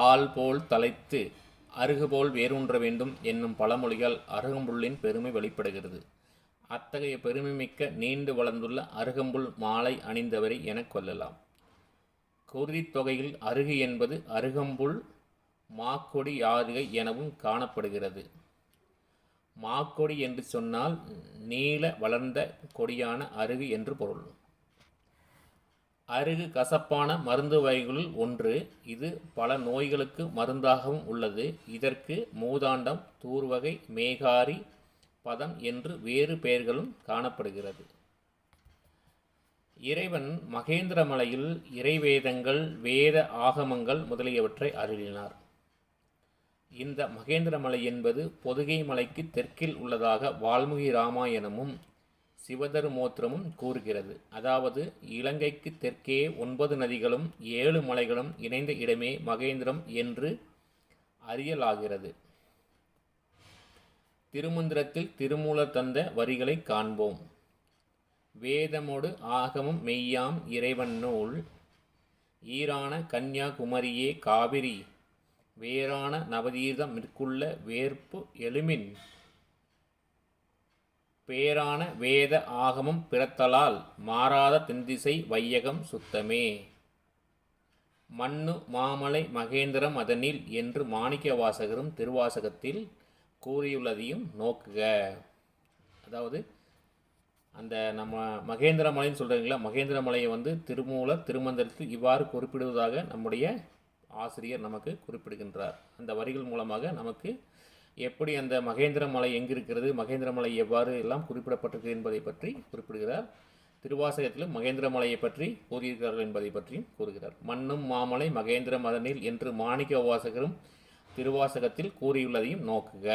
All போல் தலைத்து அருகுபோல் வேரூன்ற வேண்டும் என்னும் பழமொழியால் அருகம்புல்லின் பெருமை வெளிப்படுகிறது. அத்தகைய பெருமைமிக்க நீண்டு வளர்ந்துள்ள அருகம்புல் மாலை அணிந்தவரை எனக் கொள்ளலாம். குருதித் தொகையில் அருகு என்பது அருகம்புல் மாக்கொடி யாதுகை எனவும் காணப்படுகிறது. மாக்கொடி என்று சொன்னால் நீள வளர்ந்த கொடியான அருகு என்று பொருள். அருகு கசப்பான மருந்து வகைகளுள் ஒன்று. இது பல நோய்களுக்கு மருந்தாகவும் உள்ளது. இதற்கு மூதாண்டம், தூர்வகை, மேகாரி, பதம் என்று வேறு பெயர்களும் காணப்படுகிறது. இறைவன் மகேந்திரமலையில் இறைவேதங்கள், வேத ஆகமங்கள் முதலியவற்றை அருளினார். இந்த மகேந்திரமலை என்பது பொதிகை மலைக்கு தெற்கில் உள்ளதாக வால்மீகி ராமாயணமும் சிவதருமோத்திரமும் கூறுகிறது. அதாவது இலங்கைக்கு தெற்கே 9 நதிகளும் 7 மலைகளும் இணைந்த இடமே மகேந்திரம் என்று அறியலாகிறது. திருமந்திரத்தில் திருமூலர் தந்த வரிகளை காண்போம். வேதமோடு ஆகமம் மெய்யாம் இறைவன் நூல், ஈரான கன்யாகுமரியே காவிரி, வேரான நவதீர்த்தம் மிற்குள்ள வேற்பு எழுமின், பேரான வேத ஆகமம் பிறத்தலால் மாறாத தென்திசை வையகம் சுத்தமே. மண்ணு மாமலை மகேந்திரம் அதனில் என்று மாணிக்கவாசகரும் திருவாசகத்தில் கூறியுள்ளதையும் நோக்குக. அதாவது அந்த நம்ம மகேந்திர மலைன்னு சொல்கிறீங்களா, மகேந்திர மலையை திருமூலர் திருமந்திரத்தில் இவ்வாறு குறிப்பிடுவதாக நம்முடைய ஆசிரியர் நமக்கு குறிப்பிடுகின்றார். அந்த வரிகள் மூலமாக நமக்கு எப்படி அந்த மகேந்திர மலை எங்கு இருக்கிறது, மகேந்திர மலை எவ்வாறு எல்லாம் குறிப்பிடப்பட்டிருக்கு என்பதை பற்றி குறிப்பிடுகிறார். திருவாசகத்திலும் மகேந்திர மலையை பற்றி கூறியிருக்கிறார்கள் என்பதை பற்றியும் கூறுகிறார். மண்ணும் மாமலை மகேந்திர மதனில் என்று மாணிக்க வாசகரும் திருவாசகத்தில் கூறியுள்ளதையும் நோக்குக.